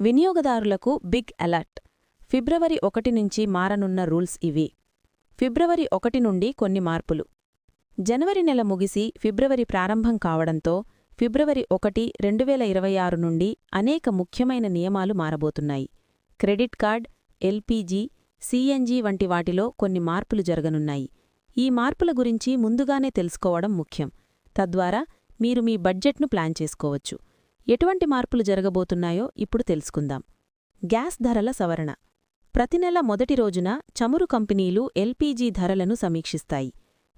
వినియోగదారులకు big alert. ఫిబ్రవరి 1 నుంచి మారనున్న rules ఇవి. ఫిబ్రవరి 1 నుండి కొన్ని మార్పులు. జనవరి నెల ముగిసి ఫిబ్రవరి ప్రారంభం కావడంతో ఫిబ్రవరి 1, 2026 నుండి అనేక ముఖ్యమైన నియమాలు మారబోతున్నాయి. క్రెడిట్ కార్డ్, ఎల్పీజీ, సీఎన్జీ వంటి వాటిలో కొన్ని మార్పులు జరగనున్నాయి. ఈ మార్పుల గురించి ముందుగానే తెలుసుకోవడం ముఖ్యం. తద్వారా మీరు మీ బడ్జెట్ను ప్లాన్ చేసుకోవచ్చు. ఎటువంటి మార్పులు జరగబోతున్నాయో ఇప్పుడు తెలుసుకుందాం. గ్యాస్ ధరల సవరణ. ప్రతి నెల మొదటి రోజున చమురు కంపెనీలు ఎల్పీజీ ధరలను సమీక్షిస్తాయి.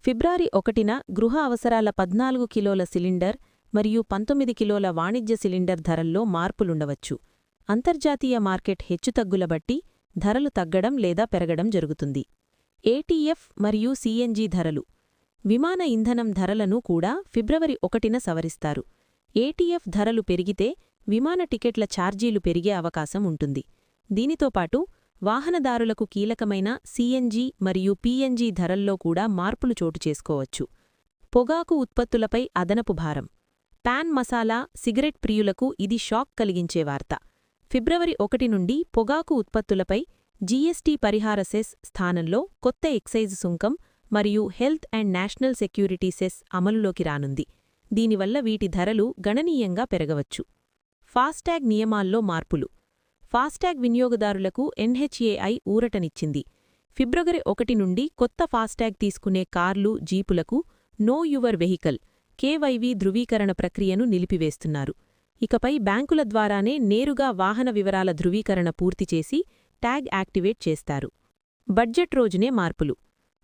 ఫిబ్రవరి 1న గృహ అవసరాల 14 కిలోల సిలిండర్ మరియు 19 కిలోల వాణిజ్య సిలిండర్ ధరల్లో మార్పులుండవచ్చు. అంతర్జాతీయ మార్కెట్ హెచ్చుతగ్గుల బట్టి ధరలు తగ్గడం లేదా పెరగడం జరుగుతుంది. ఏటీఎఫ్ మరియు సీఎన్జీ ధరలు. విమాన ఇంధనం ధరలను కూడా ఫిబ్రవరి 1న సవరిస్తారు. ఏటీఎఫ్ ధరలు పెరిగితే విమాన టికెట్ల ఛార్జీలు పెరిగే అవకాశం ఉంటుంది. దీనితోపాటు వాహనదారులకు కీలకమైన సీఎన్జీ మరియు పీఎన్జీ ధరల్లో కూడా మార్పులు చోటు చేసుకోవచ్చు. పొగాకు ఉత్పత్తులపై అదనపు భారం. పాన్ మసాలా, సిగరెట్ ప్రియులకు ఇది షాక్ కలిగించే వార్త. ఫిబ్రవరి 1 నుండి పొగాకు ఉత్పత్తులపై జీఎస్టీ పరిహార సెస్ స్థానంలో కొత్త ఎక్సైజ్ సుంకం మరియు health and national security cess అమలులోకి రానుంది. దీనివల్ల వీటి ధరలు గణనీయంగా పెరగవచ్చు. ఫాస్టాగ్ నియమాల్లో మార్పులు. ఫాస్టాగ్ వినియోగదారులకు ఎన్హెచ్ఏఐ ఊరటనిచ్చింది. ఫిబ్రవరి 1 నుండి కొత్త ఫాస్టాగ్ తీసుకునే కార్లు, జీపులకు నో యువర్ వెహికల్ కేవైవి ధృవీకరణ ప్రక్రియను నిలిపివేస్తున్నారు. ఇకపై బ్యాంకుల ద్వారానే నేరుగా వాహన వివరాల ధృవీకరణ పూర్తిచేసి ట్యాగ్ యాక్టివేట్ చేస్తారు. బడ్జెట్ రోజునే మార్పులు.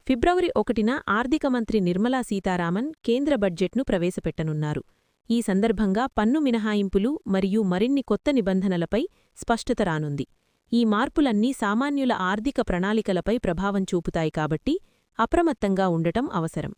ఫిబ్రవరి 1న ఆర్థిక మంత్రి నిర్మలా సీతారామన్ కేంద్ర బడ్జెట్ను ప్రవేశపెట్టనున్నారు. ఈ సందర్భంగా పన్ను మినహాయింపులు మరియు మరిన్ని కొత్త నిబంధనలపై స్పష్టత రానుంది. ఈ మార్పులన్నీ సామాన్యుల ఆర్థిక ప్రణాళికలపై ప్రభావం చూపుతాయి కాబట్టి అప్రమత్తంగా ఉండటం అవసరం.